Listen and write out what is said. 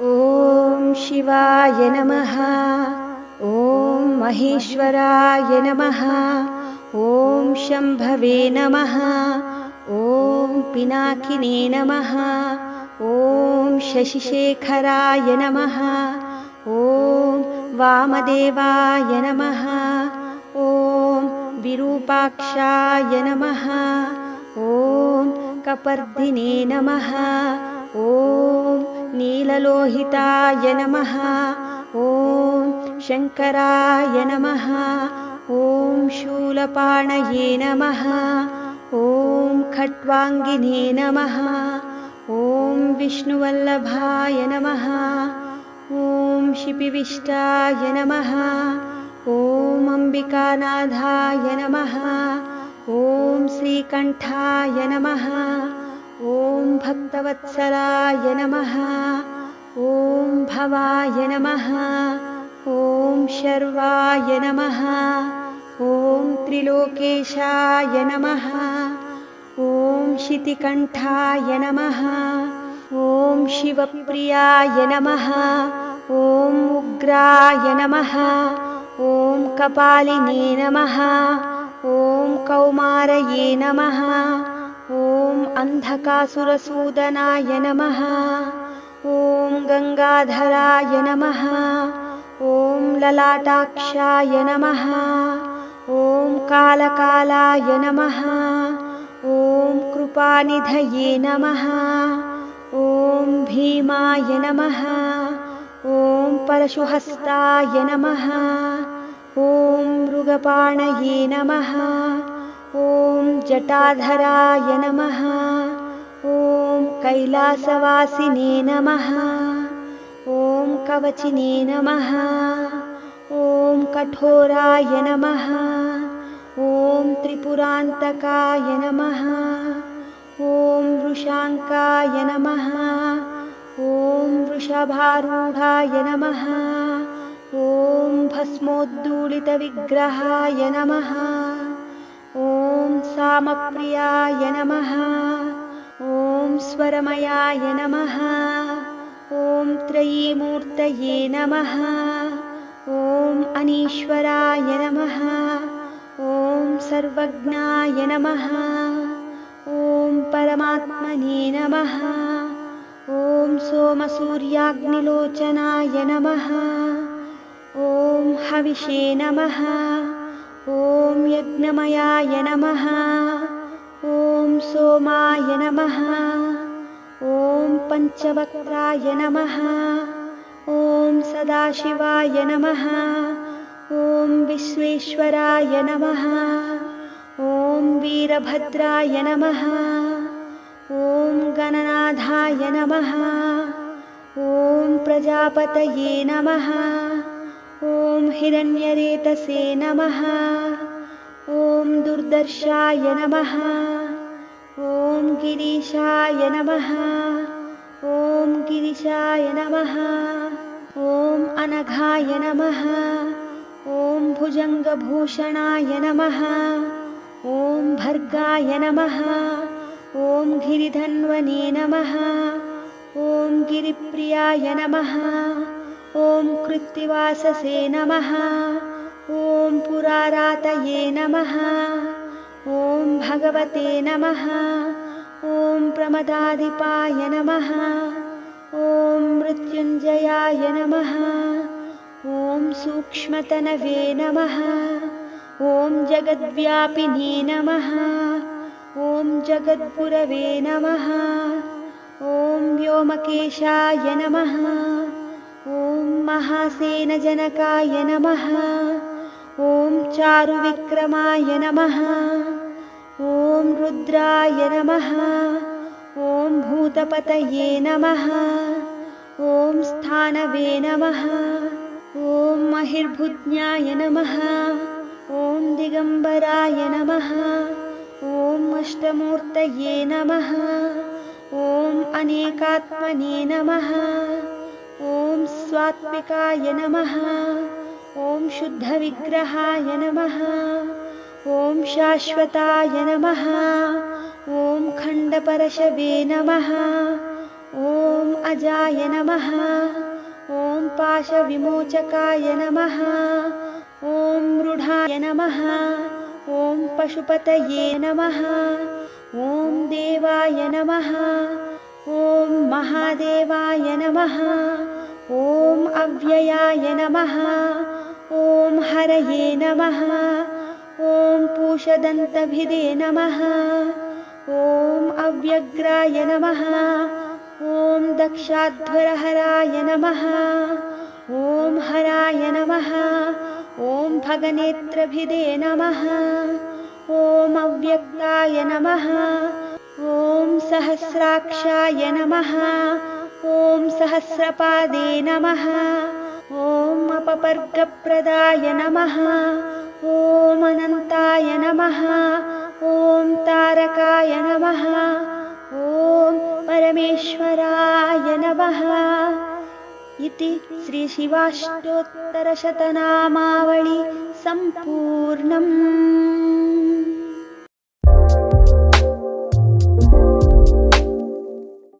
ॐ शिवाय नमः। ॐ महेश्वराय नमः। ॐ शम्भवे नमः। ॐ पिनाकिने नमः। ॐ शशिशेखराय नमः। ॐ वामदेवाय नमः। ॐ विरूपाक्षाय नमः। ॐ कपर्दिने नमः। ॐ नीललोहिताय नमः। ॐ शङ्कराय नमः। ॐ शूलपाणये नमः। ॐ खट्वाङ्गिने नमः। ॐ विष्णुवल्लभाय नमः। ॐ शिपिविष्टाय नमः। ॐ अम्बिकानाथाय नमः। ॐ श्रीकण्ठाय नमः। ॐ भक्तवत्सलाय नमः। ॐ भवाय नमः। ॐ शर्वाय नमः। ॐ त्रिलोकेशाय नमः। ॐ शितिकण्ठाय नमः। ॐ शिवप्रियाय नमः। ॐ उग्राय नमः। ॐ कपालिने नमः। ॐ कौमारये नमः। ॐ अन्धकासुरसूदनाय नमः। ॐ गङ्गाधराय नमः। ॐ ललाटाक्षाय नमः। ॐ कालकालाय नमः। ॐ कृपानिधये नमः। ॐ भीमाय नमः। ॐ परशुहस्ताय नमः। ॐ मृगपाणये नमः। ॐ जटाधराय नमः। ॐ कैलासवासिने नमः। ॐ कवचिने नमः। ॐ कठोराय नमः। ॐ त्रिपुरान्तकाय नमः। ॐ वृषाङ्काय नमः। ॐ वृषभारूढाय नमः। ॐ भस्मोद्दूलितविग्रहाय नमः। ॐ सामप्रियाय नमः। ॐ स्वरमयाय नमः। ॐ त्रयीमूर्तये नमः। ॐ अनीश्वराय नमः। ॐ सर्वज्ञाय नमः। ॐ परमात्मने नमः। ॐ सोमसूर्याग्निलोचनाय नमः। ॐ हविषे नमः। ॐ यज्ञमयाय नमः। ॐ सोमाय नमः। ॐ पञ्चवक्त्राय नमः। ॐ सदाशिवाय नमः। ॐ विश्वेश्वराय नमः। ॐ वीरभद्राय नमः। ॐ गणनाथाय नमः। ॐ प्रजापतये नमः। ॐ हिरण्यरेतसे नमः। ॐ दुर्दर्शाय नमः। ॐ गिरीशाय नमः। ॐ गिरिशाय नमः। ॐ अनघाय नमः। ॐ भुजङ्गभूषणाय नमः। ॐ भर्गाय नमः। ॐ गिरिधन्वने नमः। ॐ गिरिप्रियाय नमः। ॐ कृत्तिवाससे नमः। ॐ पुरारातये नमः। ॐ भगवते नमः। ॐ प्रमदाधिपाय नमः। ॐ मृत्युञ्जयाय नमः। ॐ सूक्ष्मतनवे नमः। ॐ जगद्व्यापिने नमः। ॐ जगद्गुरवे नमः। ॐ व्योमकेशाय नमः। ॐ महासेनजनकाय नमः। ॐ चारुविक्रमाय नमः। ॐ रुद्राय नमः। ॐ भूतपतये नमः। ॐ स्थानवे नमः। ॐ महिर्भुज्ञाय नमः। ॐ दिगम्बराय नमः। ॐ अष्टमूर्तये नमः। ॐ अनेकात्मने नमः। ॐ स्वात्मिकाय नमः। ॐ शुद्धविग्रहाय नमः। ॐ शाश्वताय नमः। ॐ खण्डपरशवे नमः। ॐ अजाय नमः। ॐ पाशविमोचकाय नमः। ॐ मृढाय नमः। ॐ पशुपतये नमः। ॐ देवाय नमः। ॐ महादेवाय नमः। ॐ अव्ययाय नमः। ॐ हरये नमः। ॐ पूषदन्तभिदे नमः। ॐ अव्यग्राय नमः। ॐ दक्षाध्वरहराय नमः। ॐ हराय नमः। ॐ भगनेत्रभिदे नमः। ॐ अव्यक्ताय नमः। ॐ सहस्राक्षाय नमः। ॐ सहस्रपादे नमः। ॐ अपपर्गप्रदाय नमः। ॐ अनन्ताय नमः। ॐ तारकाय नमः। ॐ परमेश्वराय नमः। इति श्रीशिवाष्टोत्तरशतनामावळि सम्पूर्णम्।